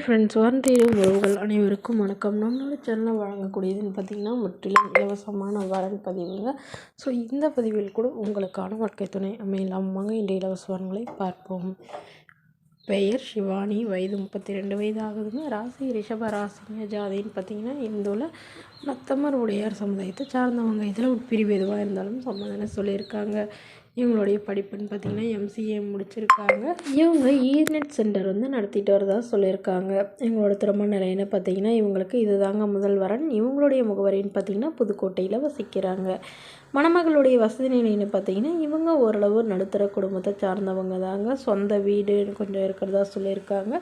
Friends, தேடும் உறவுகள் அனைவருக்கும் வணக்கம். நம்மளோட சேனலில் வழங்கக்கூடியதுன்னு பார்த்திங்கன்னா முற்றிலும் இலவசமான வரன் பதிவுங்க. ஸோ இந்த பதிவில் கூட உங்களுக்கான வாழ்க்கை துணை அமையலாம். வாங்க இன்றைய இலவச வரன்களை பார்ப்போம். பெயர் சிவானி, வயது 32 வயது ஆகுதுங்க. ராசி ரிஷப ராசிங்க. ஜாதின்னு பார்த்திங்கன்னா இந்துவில் நத்தமர் உடையார் சமுதாயத்தை சார்ந்தவங்க. இதில் உட்பிரிவு எதுவாக இருந்தாலும் சம்மதம் சொல்லியிருக்காங்க. இவங்களுடைய படிப்புன்னு பார்த்திங்கன்னா எம்சிஏ முடிச்சிருக்காங்க. இவங்க ஈர்நெட் சென்டர் நடத்திட்டு வரதா சொல்லியிருக்காங்க. இவங்களோட திருமண நிலைன்னு பார்த்திங்கன்னா இவங்களுக்கு இதுதாங்க முதல் வரன். இவங்களுடைய முகவரின்னு பார்த்திங்கன்னா புதுக்கோட்டையில் வசிக்கிறாங்க. மணமகளுடைய வசதி நிலைன்னு பார்த்திங்கன்னா இவங்க ஓரளவு நடுத்தர குடும்பத்தை சார்ந்தவங்க தாங்க. சொந்த வீடு கொஞ்சம் இருக்கிறதா சொல்லியிருக்காங்க.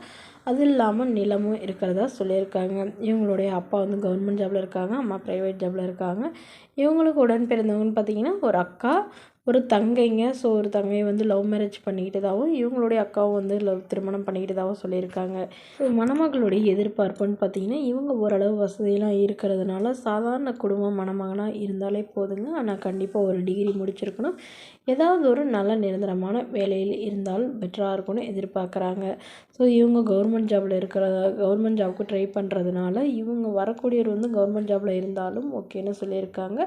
அது இல்லாமல் நிலமும் இருக்கிறதா சொல்லியிருக்காங்க. இவங்களுடைய அப்பா கவர்மெண்ட் ஜாபில் இருக்காங்க, அம்மா ப்ரைவேட் ஜாபில் இருக்காங்க. இவங்களுக்கு உடன் பிறந்தவங்கன்னு பார்த்திங்கன்னா ஒரு அக்கா, ஒரு தங்கைங்க. ஸோ ஒரு தங்கை லவ் மேரேஜ் பண்ணிக்கிட்டதாகவும் இவங்களுடைய அக்காவும் திருமணம் பண்ணிக்கிட்டதாகவும் சொல்லியிருக்காங்க. ஸோ மணமகளுடைய எதிர்பார்ப்புன்னு பார்த்திங்கன்னா இவங்க ஓரளவு வசதியெல்லாம் இருக்கிறதுனால சாதாரண குடும்பம் மணமகனாக இருந்தாலே போதுங்க. ஆனால் கண்டிப்பாக ஒரு டிகிரி முடிச்சிருக்கணும். ஏதாவது ஒரு நல்ல நிரந்தரமான வேலையில் இருந்தால் பெட்டராக இருக்கும்னு எதிர்பார்க்குறாங்க. ஸோ இவங்க கவர்மெண்ட் ஜாபுக்கு ட்ரை பண்ணுறதுனால இவங்க வரக்கூடியவர் கவர்மெண்ட் ஜாபில் இருந்தாலும் ஓகேன்னு சொல்லியிருக்காங்க.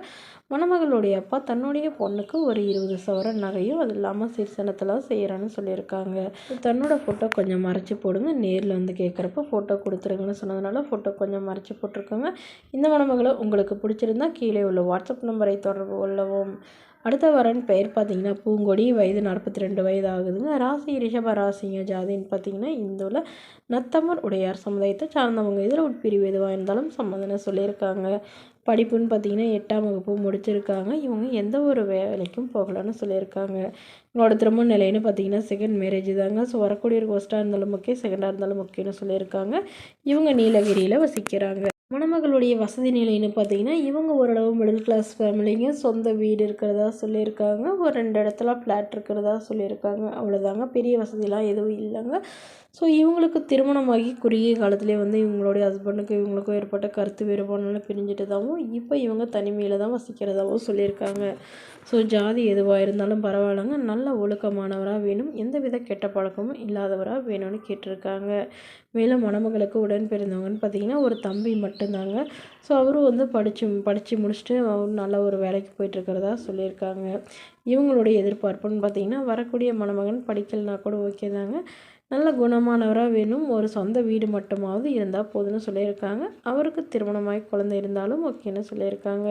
மணமகளுடைய அப்பா தன்னுடைய பொண்ணுக்கு ஒரு 20 சவரன் நகையும் அது இல்லாமல் சீர்சனத்தெல்லாம் செய்கிறான்னு சொல்லியிருக்காங்க. தன்னோட ஃபோட்டோ கொஞ்சம் மறைச்சி போடுங்க, நேரில் கேட்குறப்ப ஃபோட்டோ கொடுத்துருங்கன்னு சொன்னதுனால ஃபோட்டோ கொஞ்சம் மறைச்சி போட்டிருக்காங்க. இந்த மணமகளை உங்களுக்கு பிடிச்சிருந்தா கீழே உள்ள வாட்ஸ்அப் நம்பரை தொடர்பு கொள்ளவும். அடுத்த வரன் பெயர் பார்த்திங்கன்னா பூங்கொடி, வயது 42 வயது ஆகுதுங்க. ராசி ரிஷப ராசிங்க. ஜாதின்னு பார்த்திங்கன்னா இந்துவில் நத்தமர் உடையார் சமுதாயத்தை சார்ந்தவங்க. இதில் உட்பிரிவு எதுவாக இருந்தாலும் சம்மதம்னு சொல்லியிருக்காங்க. படிப்புன்னு பார்த்திங்கன்னா 8ஆம் வகுப்பு முடிச்சிருக்காங்க. இவங்க எந்த ஒரு வேலைக்கும் போகலான்னு சொல்லியிருக்காங்க. இவங்களோட திருமண நிலைன்னு பார்த்திங்கன்னா செகண்ட் மேரேஜ் தாங்க. ஸோ வரக்கூடிய ஒரு ஃபர்ஸ்ட்டாக இருந்தாலும் ஓகே, செகண்டாக இருந்தாலும் ஓகேன்னு சொல்லியிருக்காங்க. இவங்க நீலகிரியில் வசிக்கிறாங்க. மணமகளுடைய வசதி நிலைன்னு பார்த்திங்கன்னா இவங்க ஓரளவு மிடில் கிளாஸ் ஃபேமிலிங்க. சொந்த வீடு இருக்கிறதா சொல்லியிருக்காங்க. ஒரு 2 இடத்துல ஃப்ளாட் இருக்கிறதா சொல்லியிருக்காங்க. அவ்வளோதாங்க, பெரிய வசதிலாம் எதுவும் இல்லைங்க. ஸோ இவங்களுக்கு திருமணமாகி குறுகிய காலத்துலேயே இவங்களுடைய ஹஸ்பண்டுக்கும் இவங்களுக்கும் ஏற்பட்ட கருத்து வேறுபாடுனால பிரிஞ்சிட்டதாகவும் இப்போ இவங்க தனிமையில் தான் வசிக்கிறதாகவும் சொல்லியிருக்காங்க. ஸோ ஜாதி எதுவாக இருந்தாலும் பரவாயில்லைங்க, நல்ல ஒழுக்கமானவராக வேணும், எந்தவித கெட்ட பழக்கமும் இல்லாதவராக வேணும்னு கேட்டிருக்காங்க. மேலும் மணமகளுக்கு உடன் பிறந்தவங்கன்னு பார்த்திங்கன்னா ஒரு தம்பி மட்டும்தாங்க. ஸோ அவரும் படித்து முடிச்சுட்டு அவர் நல்ல ஒரு வேலைக்கு போயிட்டுருக்கிறதா சொல்லியிருக்காங்க. இவங்களுடைய எதிர்பார்ப்புன்னு பார்த்திங்கன்னா வரக்கூடிய மணமகன் படிக்கலைனா கூட ஓகே தாங்க, நல்ல குணமானவராக வேணும், ஒரு சொந்த வீடு மட்டுமாவது இருந்தால் போதுன்னு சொல்லியிருக்காங்க. அவருக்கு திருமணமாகி குழந்தை இருந்தாலும் ஓகேன்னு சொல்லியிருக்காங்க.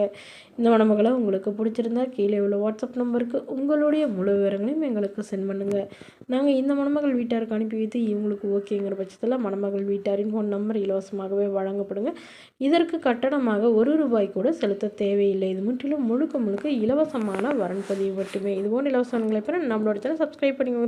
இந்த மணமகளை உங்களுக்கு பிடிச்சிருந்தா கீழே உள்ள வாட்ஸ்அப் நம்பருக்கு உங்களுடைய முழு விவரங்களையும் எங்களுக்கு சென்ட் பண்ணுங்கள். நாங்கள் இந்த மணமகள் வீட்டாருக்கு அனுப்பி வைத்து இவங்களுக்கு ஓகேங்கிற பட்சத்தில் மணமகள் வீட்டாரின் ஃபோன் நம்பர் இலவசமாகவே வழங்கப்படுங்க. இதற்கு கட்டணமாக ₹1 கூட செலுத்த தேவையில்லை. இது முற்றிலும் முழுக்க இலவசமான வரன் பதிவு மட்டுமே. இதுபோன்ற இலவசங்களை பெற நம்மளோட சேனல் சப்ஸ்கிரைப் பண்ணிக்கோங்க.